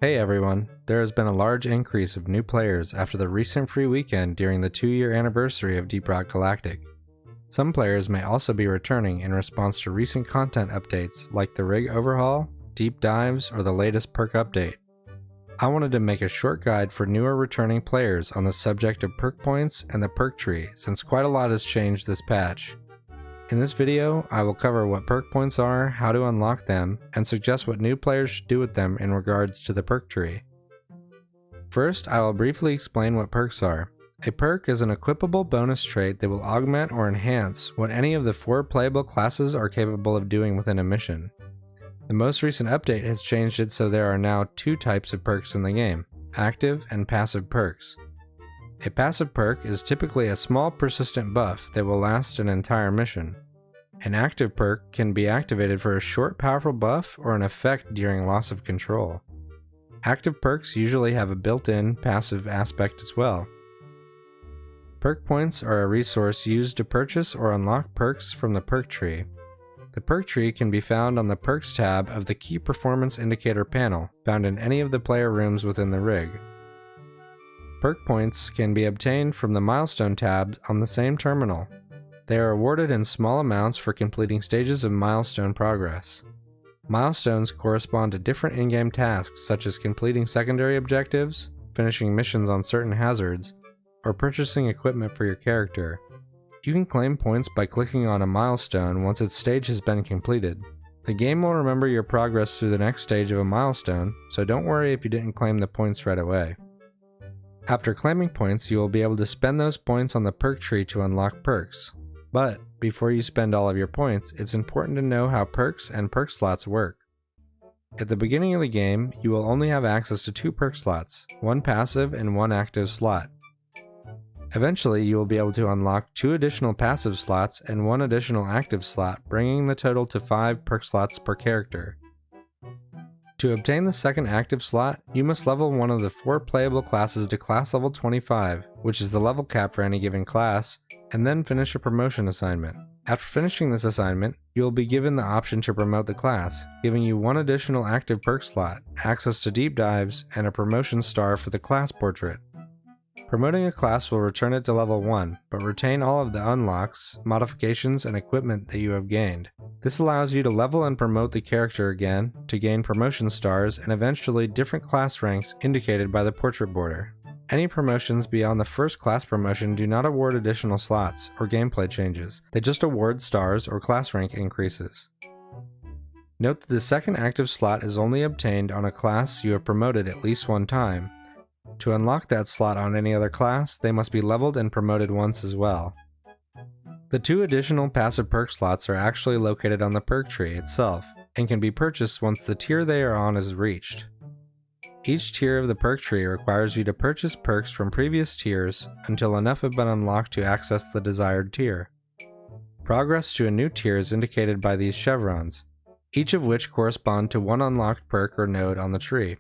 Hey everyone, there has been a large increase of new players after the recent free weekend during the 2-year anniversary of Deep Rock Galactic. Some players may also be returning in response to recent content updates like the rig overhaul, deep dives, or the latest perk update. I wanted to make a short guide for newer returning players on the subject of perk points and the perk tree since quite a lot has changed this patch. In this video, I will cover what perk points are, how to unlock them, and suggest what new players should do with them in regards to the perk tree. First, I will briefly explain what perks are. A perk is an equipable bonus trait that will augment or enhance what any of the 4 playable classes are capable of doing within a mission. The most recent update has changed it so there are now 2 types of perks in the game, active and passive perks. A passive perk is typically a small persistent buff that will last an entire mission. An active perk can be activated for a short powerful buff or an effect during loss of control. Active perks usually have a built-in passive aspect as well. Perk points are a resource used to purchase or unlock perks from the perk tree. The perk tree can be found on the Perks tab of the Key Performance Indicator panel, found in any of the player rooms within the rig. Perk points can be obtained from the Milestone tab on the same terminal. They are awarded in small amounts for completing stages of milestone progress. Milestones correspond to different in-game tasks such as completing secondary objectives, finishing missions on certain hazards, or purchasing equipment for your character. You can claim points by clicking on a milestone once its stage has been completed. The game will remember your progress through the next stage of a milestone, so don't worry if you didn't claim the points right away. After claiming points, you will be able to spend those points on the perk tree to unlock perks. But before you spend all of your points, it's important to know how perks and perk slots work. At the beginning of the game, you will only have access to 2 perk slots, 1 passive and 1 active slot. Eventually, you will be able to unlock 2 additional passive slots and 1 additional active slot, bringing the total to 5 perk slots per character. To obtain the second active slot, you must level one of the 4 playable classes to class level 25, which is the level cap for any given class, and then finish a promotion assignment. After finishing this assignment, you will be given the option to promote the class, giving you 1 additional active perk slot, access to deep dives, and a promotion star for the class portrait. Promoting a class will return it to level 1, but retain all of the unlocks, modifications, and equipment that you have gained. This allows you to level and promote the character again to gain promotion stars and eventually different class ranks indicated by the portrait border. Any promotions beyond the first class promotion do not award additional slots or gameplay changes, they just award stars or class rank increases. Note that the second active slot is only obtained on a class you have promoted at least 1 time. To unlock that slot on any other class, they must be leveled and promoted once as well. The 2 additional passive perk slots are actually located on the perk tree itself, and can be purchased once the tier they are on is reached. Each tier of the perk tree requires you to purchase perks from previous tiers until enough have been unlocked to access the desired tier. Progress to a new tier is indicated by these chevrons, each of which correspond to 1 unlocked perk or node on the tree.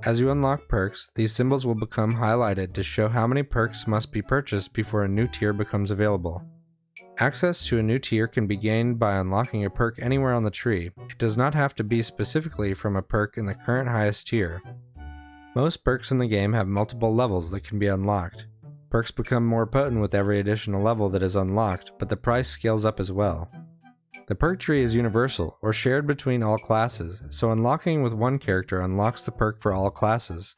As you unlock perks, these symbols will become highlighted to show how many perks must be purchased before a new tier becomes available. Access to a new tier can be gained by unlocking a perk anywhere on the tree. It does not have to be specifically from a perk in the current highest tier. Most perks in the game have multiple levels that can be unlocked. Perks become more potent with every additional level that is unlocked, but the price scales up as well. The perk tree is universal, or shared between all classes, so unlocking with one character unlocks the perk for all classes.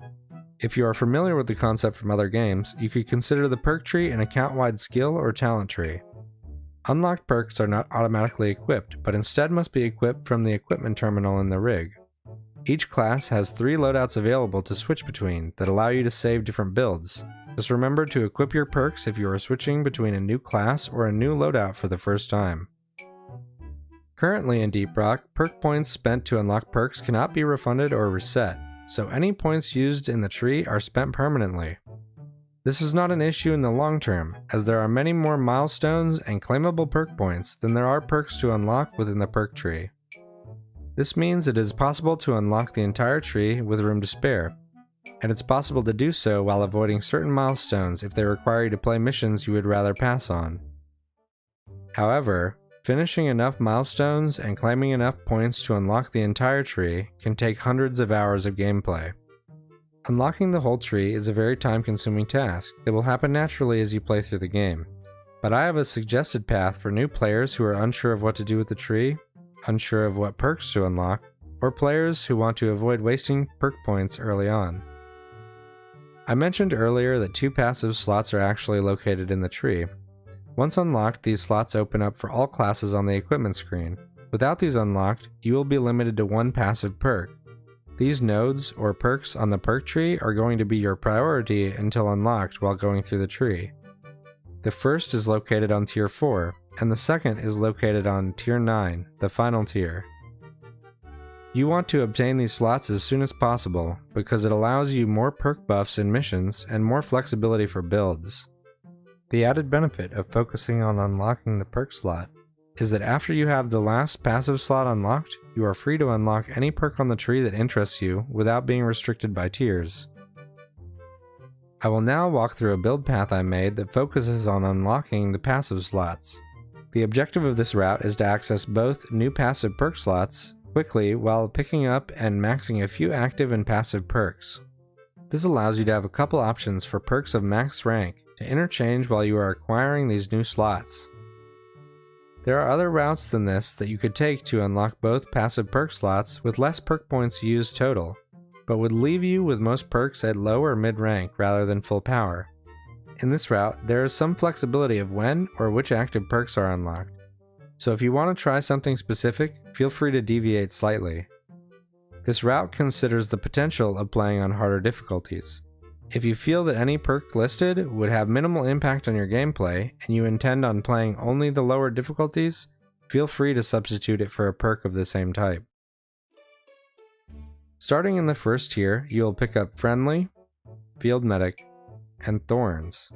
If you are familiar with the concept from other games, you could consider the perk tree an account-wide skill or talent tree. Unlocked perks are not automatically equipped, but instead must be equipped from the equipment terminal in the rig. Each class has 3 loadouts available to switch between that allow you to save different builds. Just remember to equip your perks if you are switching between a new class or a new loadout for the first time. Currently in Deep Rock, perk points spent to unlock perks cannot be refunded or reset, so any points used in the tree are spent permanently. This is not an issue in the long term, as there are many more milestones and claimable perk points than there are perks to unlock within the perk tree. This means it is possible to unlock the entire tree with room to spare, and it's possible to do so while avoiding certain milestones if they require you to play missions you would rather pass on. However, finishing enough milestones and claiming enough points to unlock the entire tree can take hundreds of hours of gameplay. Unlocking the whole tree is a very time-consuming task that will happen naturally as you play through the game. But I have a suggested path for new players who are unsure of what to do with the tree, unsure of what perks to unlock, or players who want to avoid wasting perk points early on. I mentioned earlier that 2 passive slots are actually located in the tree. Once unlocked, these slots open up for all classes on the equipment screen. Without these unlocked, you will be limited to 1 passive perk. These nodes, or perks on the perk tree, are going to be your priority until unlocked while going through the tree. The first is located on tier 4, and the second is located on tier 9, the final tier. You want to obtain these slots as soon as possible, because it allows you more perk buffs in missions and more flexibility for builds. The added benefit of focusing on unlocking the perk slot is that after you have the last passive slot unlocked, you are free to unlock any perk on the tree that interests you without being restricted by tiers. I will now walk through a build path I made that focuses on unlocking the passive slots. The objective of this route is to access both new passive perk slots quickly while picking up and maxing a few active and passive perks. This allows you to have a couple options for perks of max rank to interchange while you are acquiring these new slots. There are other routes than this that you could take to unlock both passive perk slots with less perk points used total, but would leave you with most perks at low or mid rank rather than full power. In this route, there is some flexibility of when or which active perks are unlocked, so if you want to try something specific, feel free to deviate slightly. This route considers the potential of playing on harder difficulties. If you feel that any perk listed would have minimal impact on your gameplay, and you intend on playing only the lower difficulties, feel free to substitute it for a perk of the same type. Starting in the first tier, you will pick up Friendly, Field Medic, and Thorns.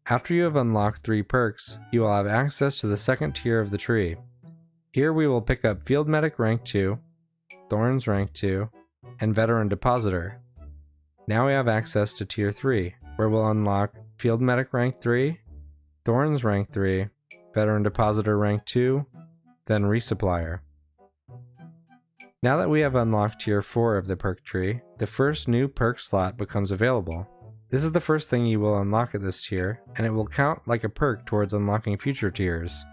After you have unlocked 3 perks, you will have access to the second tier of the tree. Here we will pick up Field Medic rank 2, Thorns rank 2, and Veteran Depositor. Now we have access to tier 3, where we'll unlock Field Medic rank 3, Thorns rank 3, Veteran Depositor rank 2, then Resupplier. Now that we have unlocked tier 4 of the perk tree, the first new perk slot becomes available. This is the first thing you will unlock at this tier, and it will count like a perk towards unlocking future tiers.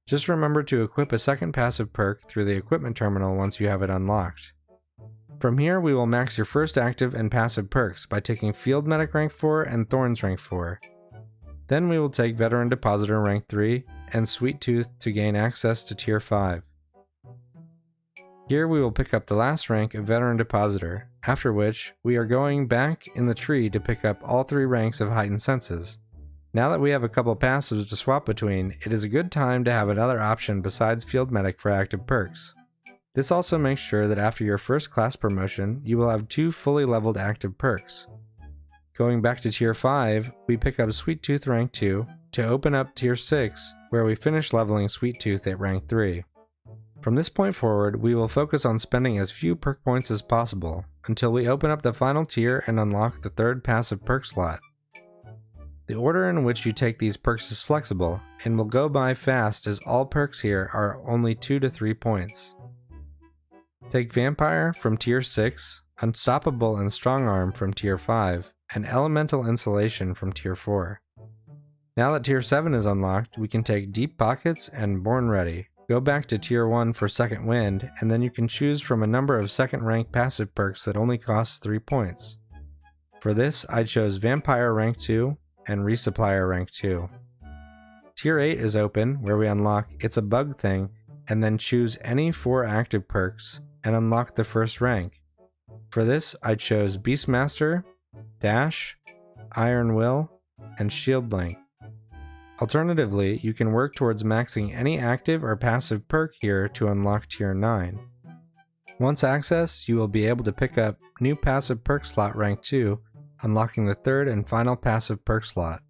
Just remember to equip a second passive perk through the equipment terminal once you have it unlocked. From here we will max your first active and passive perks by taking Field Medic rank 4 and Thorns rank 4. Then we will take Veteran Depositor rank 3 and Sweet Tooth to gain access to tier 5. Here we will pick up the last rank of Veteran Depositor, after which we are going back in the tree to pick up all 3 ranks of Heightened Senses. Now that we have a couple passives to swap between, it is a good time to have another option besides Field Medic for active perks. This also makes sure that after your first class promotion, you will have 2 fully leveled active perks. Going back to tier 5, we pick up Sweet Tooth rank 2 to open up tier 6, where we finish leveling Sweet Tooth at rank 3. From this point forward, we will focus on spending as few perk points as possible, until we open up the final tier and unlock the third passive perk slot. The order in which you take these perks is flexible, and will go by fast as all perks here are only 2 to 3 points. Take Vampire from tier 6, Unstoppable and Strong Arm from tier 5, and Elemental Insulation from tier 4. Now that tier 7 is unlocked, we can take Deep Pockets and Born Ready. Go back to tier 1 for Second Wind, and then you can choose from a number of second rank passive perks that only cost 3 points. For this, I chose Vampire rank 2 and Resupplier rank 2. Tier 8 is open, where we unlock It's a Bug Thing, and then choose any 4 active perks and unlock the first rank. For this, I chose Beastmaster, Dash, Iron Will, and Shield Link. Alternatively, you can work towards maxing any active or passive perk here to unlock tier 9. Once accessed, you will be able to pick up new passive perk slot rank 2, unlocking the third and final passive perk slot.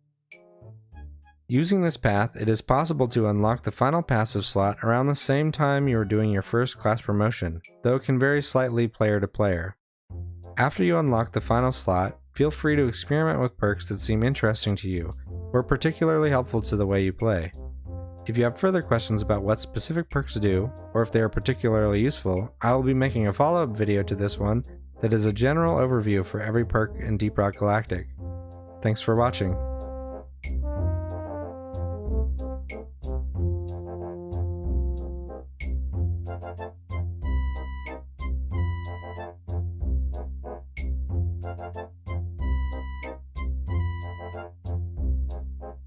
Using this path, it is possible to unlock the final passive slot around the same time you are doing your first class promotion, though it can vary slightly player to player. After you unlock the final slot, feel free to experiment with perks that seem interesting to you, or particularly helpful to the way you play. If you have further questions about what specific perks do, or if they are particularly useful, I will be making a follow-up video to this one that is a general overview for every perk in Deep Rock Galactic. Thanks for watching.